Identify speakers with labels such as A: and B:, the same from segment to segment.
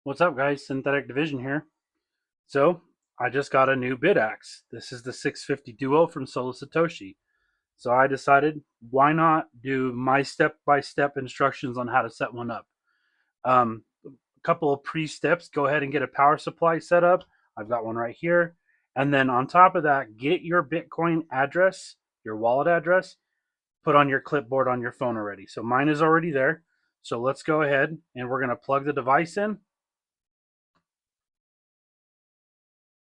A: What's up, guys? Synthetic Division here. So, I just got a new Bitaxe. This is the 650 Duo from Satoshi. So, I decided why not do my step by step instructions on how to set one up. A couple of pre steps, go ahead and get a power supply set up. I've got one right here. And then on top of that, get your Bitcoin address, your wallet address, put on your clipboard on your phone already. So, mine is already there. So, let's go ahead and we're going to plug the device in.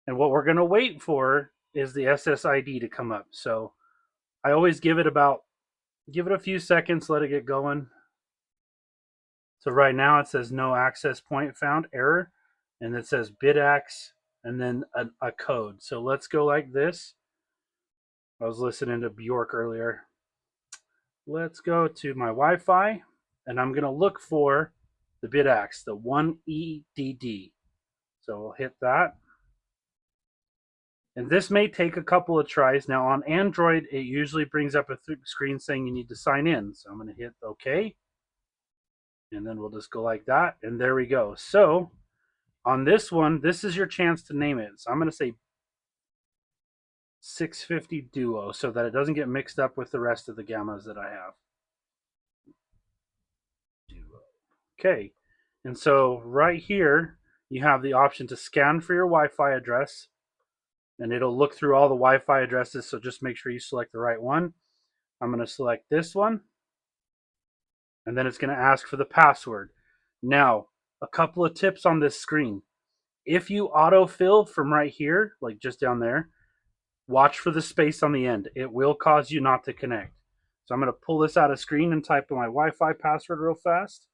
A: And what we're going to wait for is the SSID to come up. So I always give it a few seconds, let it get going. So right now it says no access point found, error, and it says Bitaxe and then a code. So let's go like this. I was listening to Bjork earlier. Let's go to my Wi-Fi and I'm going to look for the Bitaxe, the 1EDD. So we'll hit that. And this may take a couple of tries. Now on Android, it usually brings up a screen saying you need to sign in. So I'm going to hit OK. And then we'll just go like that. And there we go. So on this one, this is your chance to name it. So I'm going to say 650 Duo so that it doesn't get mixed up with the rest of the gammas that I have. Duo. Okay. And so right here, you have the option to scan for your Wi-Fi address. And it'll look through all the Wi-Fi addresses. So just make sure you select the right one. I'm going to select this one. And then it's going to ask for the password. Now, a couple of tips on this screen. If you autofill from right here, like just down there, watch for the space on the end. It will cause you not to connect. So I'm going to pull this out of screen and type in my Wi-Fi password real fast.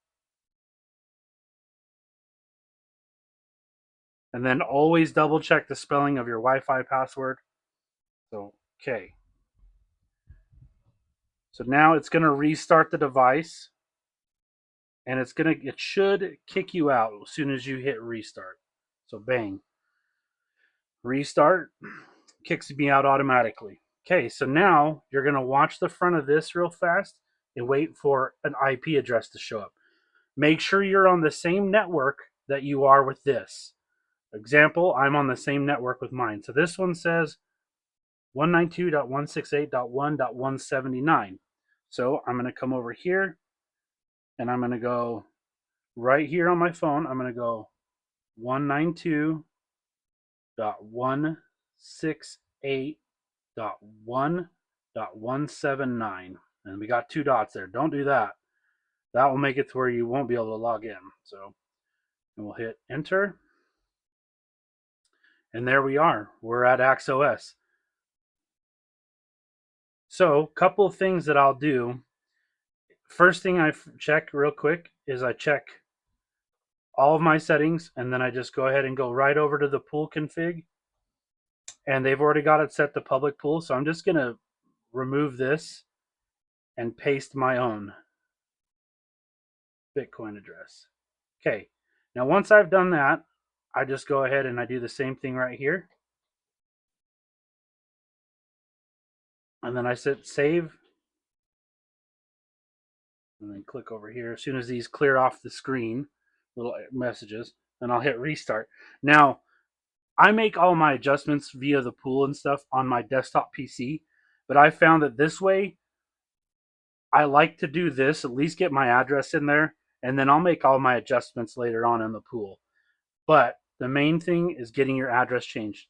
A: And then always double check the spelling of your Wi-Fi password. So, okay. So now it's going to restart the device. And it should kick you out as soon as you hit restart. So bang. Restart, kicks me out automatically. Okay, so now you're going to watch the front of this real fast and wait for an IP address to show up. Make sure you're on the same network that you are with this. Example, I'm on the same network with mine. So this one says 192.168.1.179. So I'm going to come over here and I'm going to go right here on my phone. I'm going to go 192.168.1.179. And we got two dots there. Don't do that. That will make it to where you won't be able to log in. So and we'll hit enter. And there we are. We're at AxeOS. So a couple of things that I'll do. First thing I check real quick is I check all of my settings and then I just go ahead and go right over to the pool config. And they've already got it set to public pool. So I'm just going to remove this and paste my own Bitcoin address. Okay, now once I've done that, I just go ahead and I do the same thing right here. And then I hit save. And then click over here. As soon as these clear off the screen, little messages, then I'll hit restart. Now, I make all my adjustments via the pool and stuff on my desktop PC, but I found that this way, I like to do this, at least get my address in there, and then I'll make all my adjustments later on in the pool. But the main thing is getting your address changed.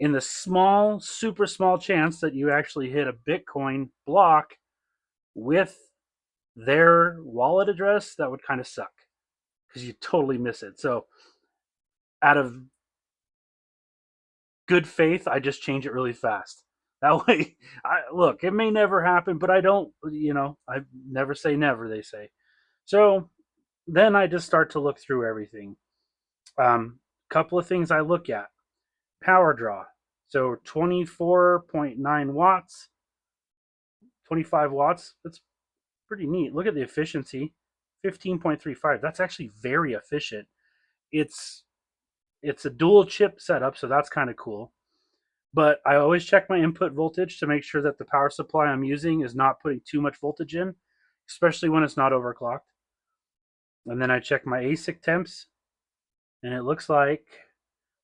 A: In the small, super small chance that you actually hit a Bitcoin block with their wallet address, that would kind of suck because you totally miss it. So, out of good faith, I just change it really fast. That way, look, it may never happen, but I don't, I never say never, they say. So, then I just start to look through everything. Couple of things I look at: power draw. So 24.9 watts, 25 watts. That's pretty neat. Look at the efficiency, 15.35. That's actually very efficient. It's it's a dual chip setup, so that's kind of cool. But I always check my input voltage to make sure that the power supply I'm using is not putting too much voltage in, especially when it's not overclocked. And then I check my ASIC temps. And it looks like,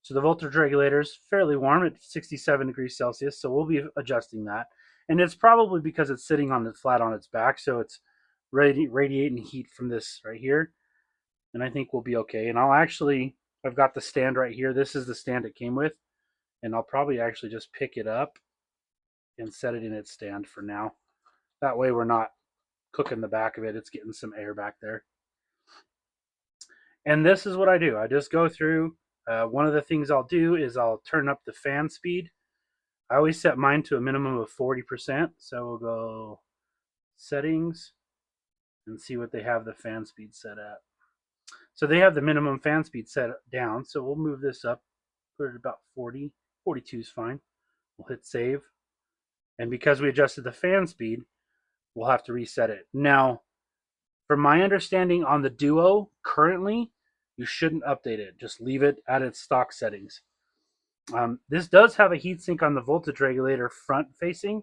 A: so the voltage regulator is fairly warm at 67 degrees Celsius, so we'll be adjusting that. And it's probably because it's sitting on the flat on its back, so it's radiating heat from this right here. And I think we'll be okay. And I've got the stand right here. This is the stand it came with. And I'll probably actually just pick it up and set it in its stand for now. That way we're not cooking the back of it. It's getting some air back there. And this is what I do. I just go through. One of the things I'll do is I'll turn up the fan speed. I always set mine to a minimum of 40%. So we'll go settings and see what they have the fan speed set at. So they have the minimum fan speed set down. So we'll move this up, put it about 40. 42 is fine. We'll hit save. And because we adjusted the fan speed, we'll have to reset it. Now, from my understanding on the Duo, currently, you shouldn't update it. Just leave it at its stock settings. This does have a heatsink on the voltage regulator front facing,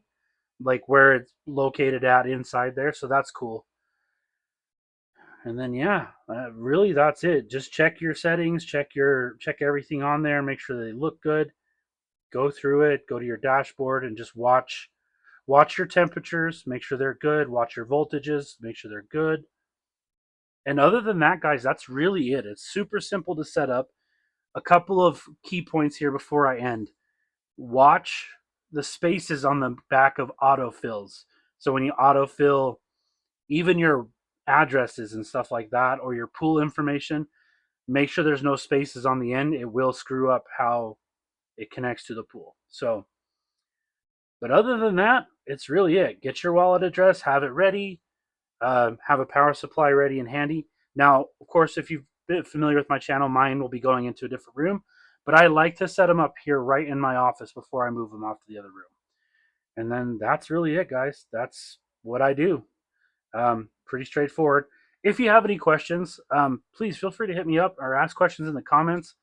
A: like where it's located at inside there, so that's cool. And then yeah, really that's it. Just check your settings, check everything on there, make sure they look good. Go through it, go to your dashboard, and just watch your temperatures, make sure they're good. Watch your voltages, make sure they're good. And other than that, guys, that's really it. It's super simple to set up. A couple of key points here before I end. Watch the spaces on the back of autofills. So when you autofill even your addresses and stuff like that, or your pool information, make sure there's no spaces on the end. It will screw up how it connects to the pool. So, but other than that, it's really it. Get your wallet address, have it ready, have a power supply ready and handy. Now, of course, if you've been familiar with my channel, mine will be going into a different room, but I like to set them up here right in my office before I move them off to the other room. And then that's really it, guys. That's what I do. Pretty straightforward. If you have any questions, please feel free to hit me up or ask questions in the comments.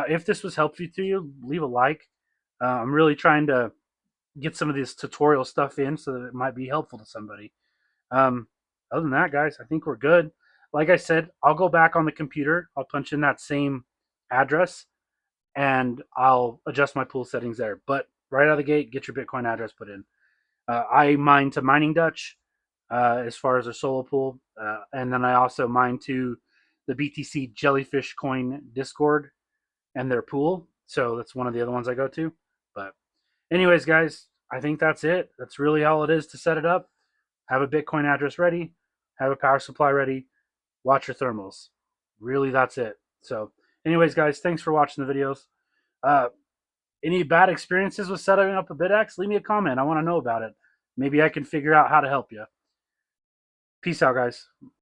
A: If this was helpful to you, leave a like. I'm really trying to get some of this tutorial stuff in so that it might be helpful to somebody. Um, Other than that, guys, I think we're good. Like I said, I'll go back on the computer. I'll punch in that same address and I'll adjust my pool settings there. But right out of the gate, get your Bitcoin address put in. I mine to Mining Dutch as far as a solo pool. And then I also mine to the BTC Jellyfish Coin Discord and their pool. So that's one of the other ones I go to. But anyways, guys, I think that's it. That's really all it is to set it up. Have a Bitcoin address ready, have a power supply ready, watch your thermals. Really, that's it. So, anyways, guys, thanks for watching the videos. Uh, any bad experiences with setting up a Bitaxe? Leave me a comment. I want to know about it. Maybe I can figure out how to help you. Peace out, guys.